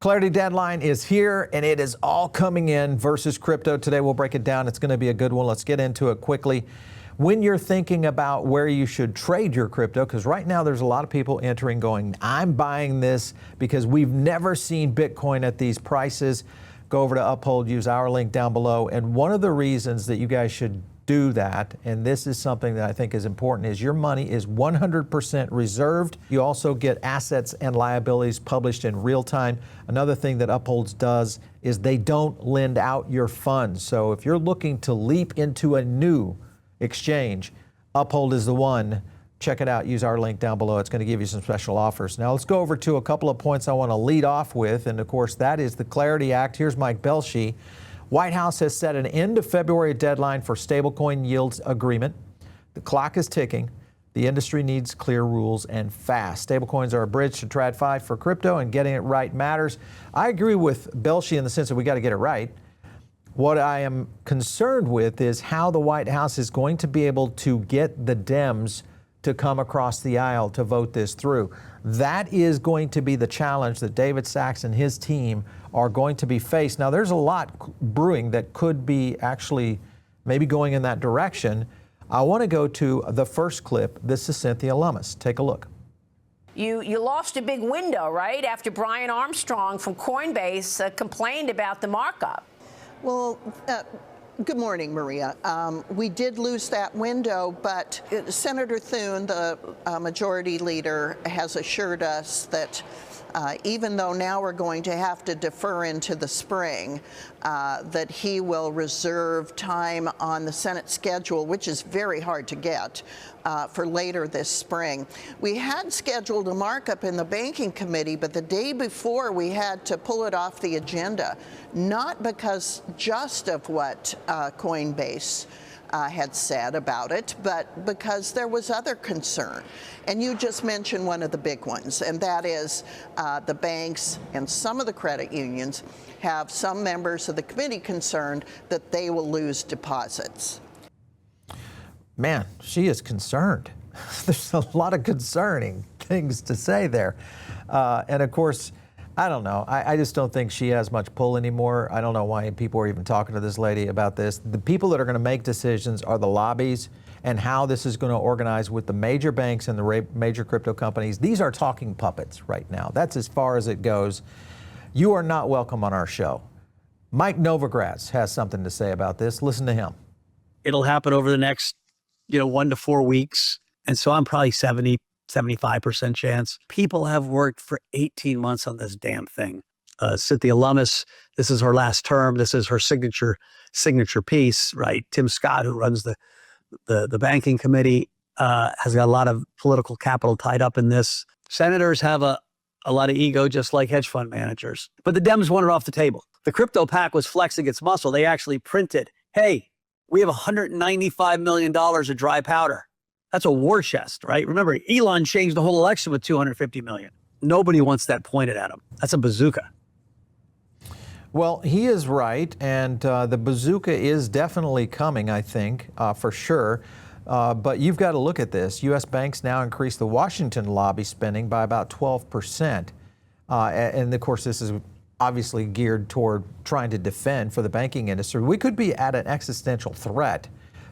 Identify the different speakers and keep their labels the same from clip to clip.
Speaker 1: Clarity deadline is here, and it is all coming in versus crypto. Today we'll break it down. It's going to be a good one. Let's get into it quickly. When you're thinking about where you should trade your crypto, because right now there's a lot of people entering going, I'm buying this because we've never seen Bitcoin at these prices. Go over to Uphold, use our link down below. And one of the reasons that you guys should do that, and this is something that I think is important, is your money is 100% reserved. You also get assets and liabilities published in real time. Another thing that Upholds does is they don't lend out your funds. So if you're looking to leap into a new exchange, Uphold is the one. Check it out. Use our link down below. It's going to give you some special offers. Now let's go over to a couple of points I want to lead off with, and of course that is the Clarity Act. Here's Mike Belshie. White House has set an end of February deadline for stablecoin yields agreement. The clock is ticking. The industry needs clear rules and fast. Stablecoins are a bridge to tradfi for crypto, and getting it right matters. I agree with Belshie in the sense that we got to get it right. What I am concerned with is how the White House is going to be able to get the Dems to come across the aisle to vote this through. That is going to be the challenge that David Sachs and his team are going to be faced. Now, there's a lot brewing that could be actually maybe going in that direction. I want to go to the first clip. This is Cynthia Lummis. Take a look.
Speaker 2: You lost a big window, right, after Brian Armstrong from Coinbase complained about the markup.
Speaker 3: Well, good morning, Maria. We did lose that window, but Senator Thune, the majority leader, has assured us that even though now we're going to have to defer into the spring, that he will reserve time on the Senate schedule, which is very hard to get, for later this spring. We had scheduled a markup in the Banking Committee, but the day before we had to pull it off the agenda, not because just of what Coinbase had said about it, but because there was other concern. And you just mentioned one of the big ones, and that is the banks and some of the credit unions have some members of the committee concerned that they will lose deposits.
Speaker 1: Man, she is concerned. There's a lot of concerning things to say there. And of course, I don't know. I just don't think she has much pull anymore. I don't know why people are even talking to this lady about this. The people that are going to make decisions are the lobbies and how this is going to organize with the major banks and the major crypto companies. These are talking puppets right now. That's as far as it goes. You are not welcome on our show. Mike Novagratz has something to say about this. Listen to him.
Speaker 4: It'll happen over the next, 1 to 4 weeks. And so I'm probably 75% chance. People have worked for 18 months on this damn thing. Cynthia Lummis, this is her last term. This is her signature piece, right? Tim Scott, who runs the Banking Committee, has got a lot of political capital tied up in this. Senators have a lot of ego, just like hedge fund managers. But the Dems want it off the table. The crypto pack was flexing its muscle. They actually printed, hey, we have $195 million of dry powder. That's a war chest, right? Remember, Elon changed the whole election with $250 million. Nobody wants that pointed at him. That's a bazooka.
Speaker 1: Well, he is right, and the bazooka is definitely coming, I think, for sure. But you've got to look at this. U.S. banks now increase the Washington lobby spending by about 12%. And of course, this is obviously geared toward trying to defend for the banking industry. We could be at an existential threat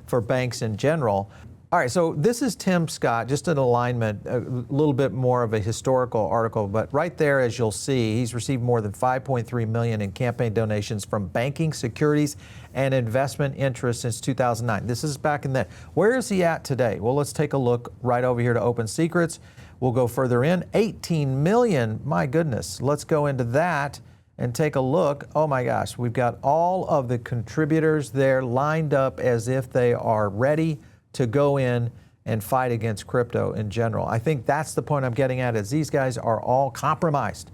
Speaker 1: for banks in general. All right, so this is Tim Scott, just an alignment, a little bit more of a historical article, but right there, as you'll see, he's received more than $5.3 million in campaign donations from banking, securities, and investment interests since 2009. This is back in then. Where is he at today? Well, let's take a look right over here to Open Secrets. We'll go further in. 18 million, my goodness. Let's go into that and take a look. Oh my gosh, we've got all of the contributors there lined up as if they are ready to go in and fight against crypto in general. I think that's the point I'm getting at, is these guys are all compromised.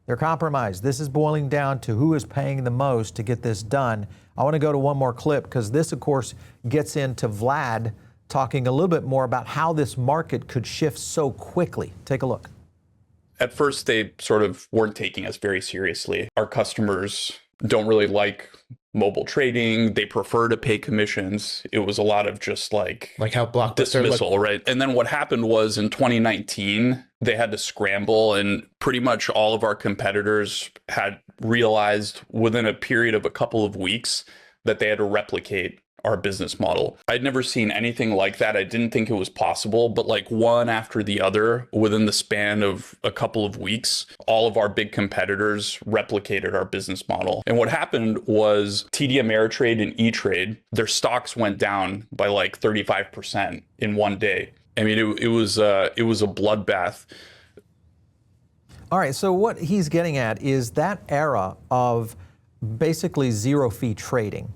Speaker 1: They're compromised. This is boiling down to who is paying the most to get this done. I want to go to one more clip because this, of course, gets into Vlad talking a little bit more about how this market could shift so quickly. Take a look.
Speaker 5: At first, they sort of weren't taking us very seriously. Our customers don't really like mobile trading. They prefer to pay commissions. It was a lot of just like
Speaker 6: how Blockbuster
Speaker 5: dismissal, right? And then what happened was in 2019, they had to scramble, and pretty much all of our competitors had realized within a period of a couple of weeks that they had to replicate our business model. I'd never seen anything like that. I didn't think it was possible, but like one after the other, within the span of a couple of weeks, all of our big competitors replicated our business model. And what happened was TD Ameritrade and E-Trade, their stocks went down by like 35% in one day. I mean, it was a bloodbath.
Speaker 1: All right, so what he's getting at is that era of basically zero fee trading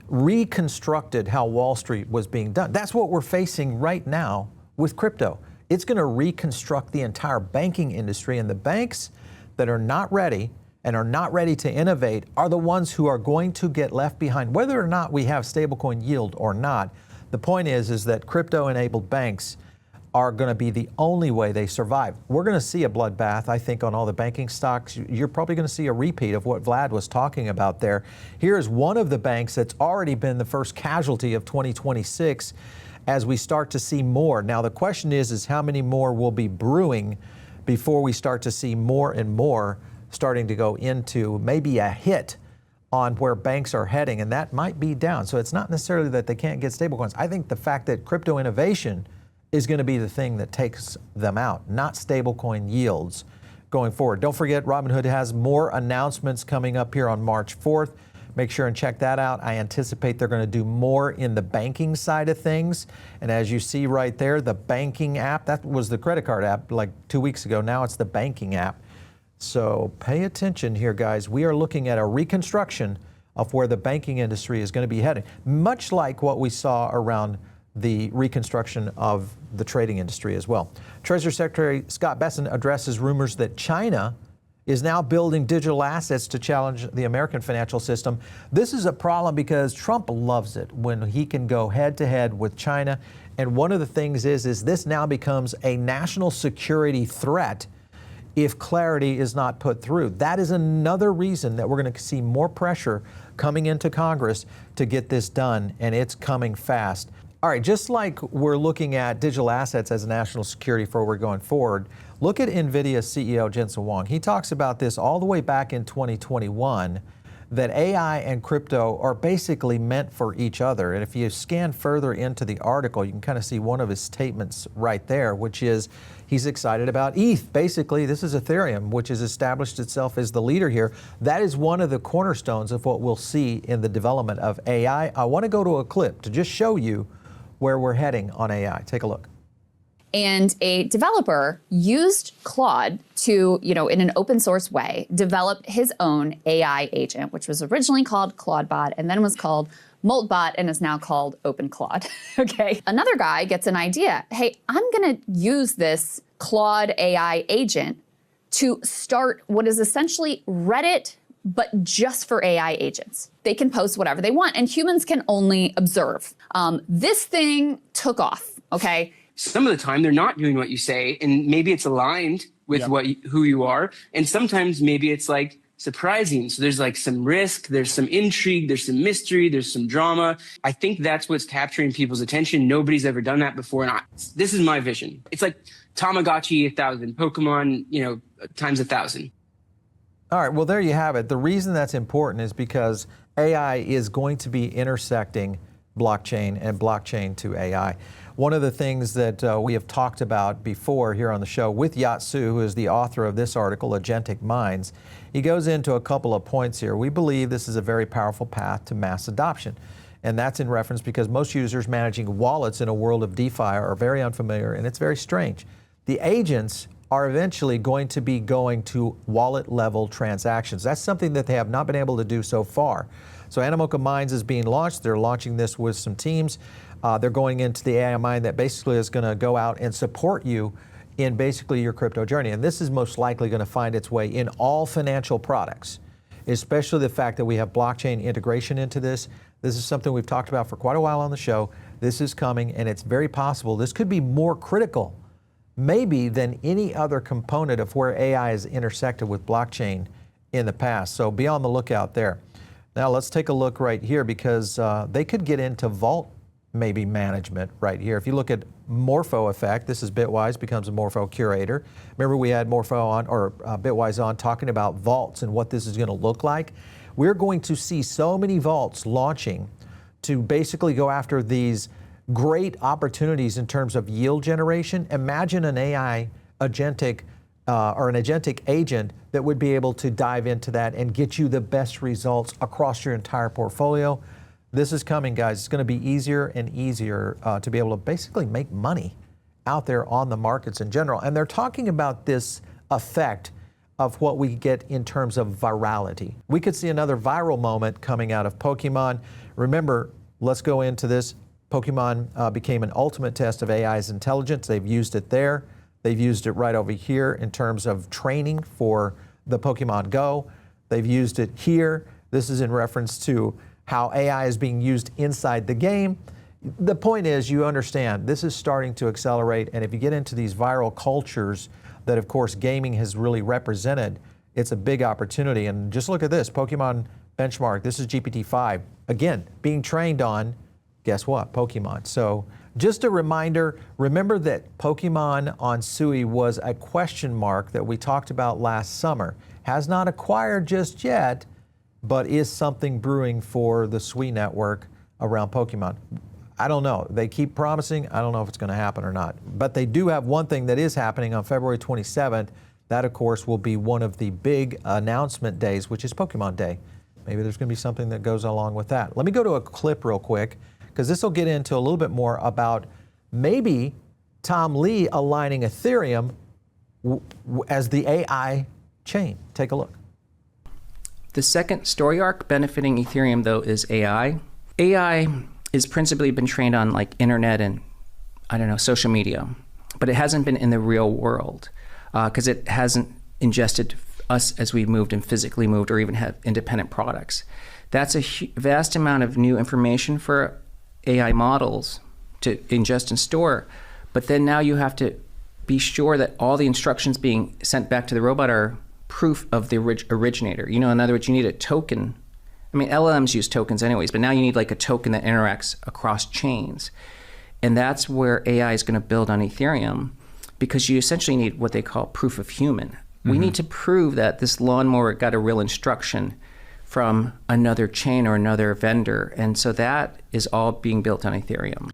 Speaker 1: reconstructed how Wall Street was being done. That's what we're facing right now with crypto. It's going to reconstruct the entire banking industry, and the banks that are not ready and are not ready to innovate are the ones who are going to get left behind, whether or not we have stablecoin yield or not. The point is that crypto-enabled banks are going to be the only way they survive. We're going to see a bloodbath, I think, on all the banking stocks. You're probably going to see a repeat of what Vlad was talking about there. Here's one of the banks that's already been the first casualty of 2026 as we start to see more. Now, the question is how many more will be brewing before we start to see more and more starting to go into maybe a hit on where banks are heading, and that might be down. So it's not necessarily that they can't get stablecoins. I think the fact that crypto innovation is going to be the thing that takes them out, not stablecoin yields going forward. Don't forget, Robinhood has more announcements coming up here on March 4th. Make sure and check that out. I anticipate they're going to do more in the banking side of things. And as you see right there, the banking app, that was the credit card app like 2 weeks ago. Now it's the banking app. So pay attention here, guys. We are looking at a reconstruction of where the banking industry is going to be heading, much like what we saw around the reconstruction of the trading industry as well. Treasury Secretary Scott Bessent addresses rumors that China is now building digital assets to challenge the American financial system. This is a problem because Trump loves it when he can go head to head with China. And one of the things is this now becomes a national security threat if clarity is not put through. That is another reason that we're going to see more pressure coming into Congress to get this done, and it's coming fast. All right, just like we're looking at digital assets as a national security for where we're going forward, look at NVIDIA CEO Jensen Huang. He talks about this all the way back in 2021, that AI and crypto are basically meant for each other. And if you scan further into the article, you can kind of see one of his statements right there, which is he's excited about ETH. Basically, this is Ethereum, which has established itself as the leader here. That is one of the cornerstones of what we'll see in the development of AI. I want to go to a clip to just show you where we're heading on AI. Take a look.
Speaker 7: And a developer used Claude to, in an open source way, develop his own AI agent, which was originally called Claudebot and then was called Moltbot and is now called OpenClaude. Okay. Another guy gets an idea. Hey, I'm going to use this Claude AI agent to start what is essentially Reddit, but just for AI agents. They can post whatever they want, and humans can only observe. This thing took off, okay?
Speaker 8: Some of the time, they're not doing what you say, and maybe it's aligned with who you are, and sometimes maybe it's like surprising. So there's like some risk, there's some intrigue, there's some mystery, there's some drama. I think that's what's capturing people's attention. Nobody's ever done that before, and this is my vision. It's like Tamagotchi 1,000, Pokemon, times 1,000.
Speaker 1: All right, well, there you have it. The reason that's important is because AI is going to be intersecting blockchain and blockchain to AI. One of the things that we have talked about before here on the show with Yat Siu, who is the author of this article, Agentic Minds, he goes into a couple of points here. We believe this is a very powerful path to mass adoption. And that's in reference because most users managing wallets in a world of DeFi are very unfamiliar, and it's very strange. The agents are eventually going to be going to wallet level transactions. That's something that they have not been able to do so far. So Animoca Minds is being launched. They're launching this with some teams. They're going into the AI mine that basically is going to go out and support you in basically your crypto journey. And this is most likely going to find its way in all financial products, especially the fact that we have blockchain integration into this. This is something we've talked about for quite a while on the show. This is coming, and it's very possible this could be more critical maybe than any other component of where AI has intersected with blockchain in the past. So be on the lookout there. Now let's take a look right here because they could get into vault maybe management right here. If you look at Morpho effect, this is Bitwise becomes a Morpho curator. Remember we had Morpho on, or Bitwise on, talking about vaults and what this is going to look like. We're going to see so many vaults launching to basically go after these great opportunities in terms of yield generation. Imagine an AI agentic or an agentic agent that would be able to dive into that and get you the best results across your entire portfolio. This is coming, guys. It's going to be easier and easier to be able to basically make money out there on the markets in general. And they're talking about this effect of what we get in terms of virality. We could see another viral moment coming out of Pokemon. Remember, let's go into this. Pokemon became an ultimate test of AI's intelligence. They've used it there. They've used it right over here in terms of training for the Pokemon Go. They've used it here. This is in reference to how AI is being used inside the game. The point is, you understand, this is starting to accelerate, and if you get into these viral cultures that, of course, gaming has really represented, it's a big opportunity. And just look at this, Pokemon benchmark. This is GPT-5. Again, being trained on, guess what, Pokemon. So just a reminder, remember that Pokemon on Sui was a question mark that we talked about last summer. Has not acquired just yet, but is something brewing for the Sui network around Pokemon. I don't know. They keep promising. I don't know if it's going to happen or not. But they do have one thing that is happening on February 27th. That, of course, will be one of the big announcement days, which is Pokemon Day. Maybe there's going to be something that goes along with that. Let me go to a clip real quick, because this will get into a little bit more about maybe Tom Lee aligning Ethereum as the AI chain. Take a look.
Speaker 6: The second story arc benefiting Ethereum, though, is AI. AI is principally been trained on like internet and, I don't know, social media, but it hasn't been in the real world because it hasn't ingested us as we've moved and physically moved or even have independent products. That's a vast amount of new information for AI models to ingest and store. But then now you have to be sure that all the instructions being sent back to the robot are proof of the originator. You know, in other words, you need a token. I mean, LLMs use tokens anyways, but now you need like a token that interacts across chains. And that's where AI is going to build on Ethereum, because you essentially need what they call proof of human. Mm-hmm. We need to prove that this lawnmower got a real instruction from another chain or another vendor. And so that is all being built on Ethereum.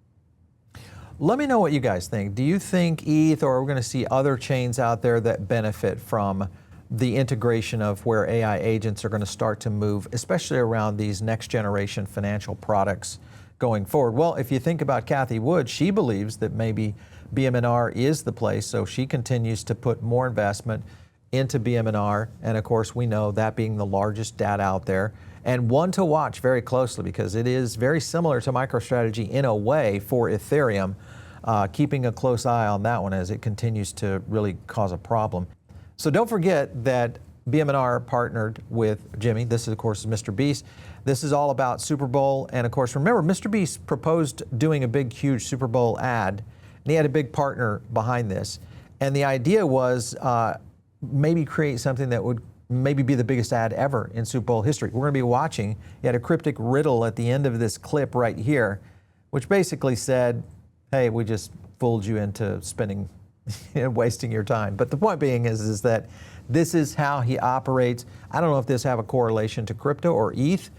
Speaker 1: Let me know what you guys think. Do you think ETH, or are we going to see other chains out there that benefit from the integration of where AI agents are going to start to move, especially around these next generation financial products going forward? Well, if you think about Cathie Wood, she believes that maybe BM&R is the place, so she continues to put more investment into BM&R, and of course we know that being the largest DAT out there, and one to watch very closely because it is very similar to MicroStrategy in a way for Ethereum, keeping a close eye on that one as it continues to really cause a problem. So don't forget that BM&R partnered with Jimmy. This, of course, is Mr. Beast. This is all about Super Bowl. And, of course, remember, Mr. Beast proposed doing a big, huge Super Bowl ad, and he had a big partner behind this. And the idea was maybe create something that would maybe be the biggest ad ever in Super Bowl history. We're going to be watching. He had a cryptic riddle at the end of this clip right here, which basically said, hey, we just fooled you into spending and wasting your time. But the point being is that this is how he operates. I don't know if this have a correlation to crypto or ETH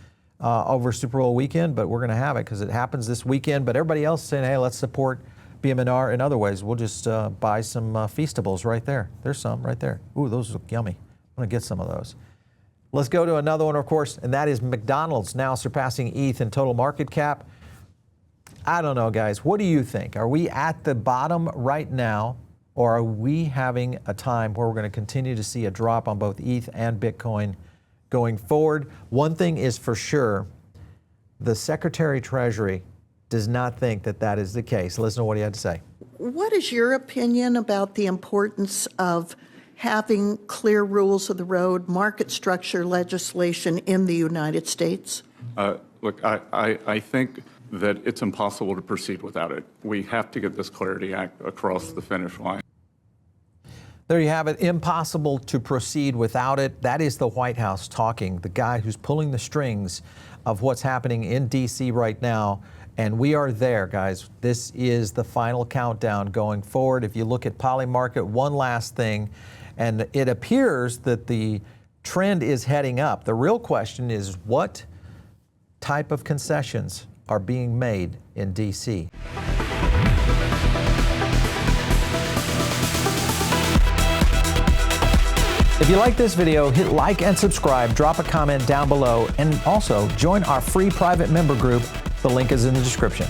Speaker 1: over Super Bowl weekend, but we're going to have it because it happens this weekend. But everybody else is saying, hey, let's support BM&R in other ways. We'll just buy some Feastables right there. There's some right there. Ooh, those look yummy. I'm going to get some of those. Let's go to another one, of course, and that is McDonald's now surpassing ETH in total market cap. I don't know, guys. What do you think? Are we at the bottom right now? Or are we having a time where we're going to continue to see a drop on both ETH and Bitcoin going forward? One thing is for sure, the Secretary Treasury does not think that that is the case. Listen to what he had to say.
Speaker 3: What is your opinion about the importance of having clear rules of the road, market structure legislation in the United States?
Speaker 9: Look, I think that it's impossible to proceed without it. We have to get this Clarity Act across the finish line.
Speaker 1: There you have it. Impossible to proceed without it. That is the White House talking, the guy who's pulling the strings of what's happening in D.C. right now. And we are there, guys. This is the final countdown going forward. If you look at Polymarket, one last thing, and it appears that the trend is heading up. The real question is, what type of concessions are being made in D.C.? If you like this video, hit like and subscribe, drop a comment down below, and also join our free private member group. The link is in the description.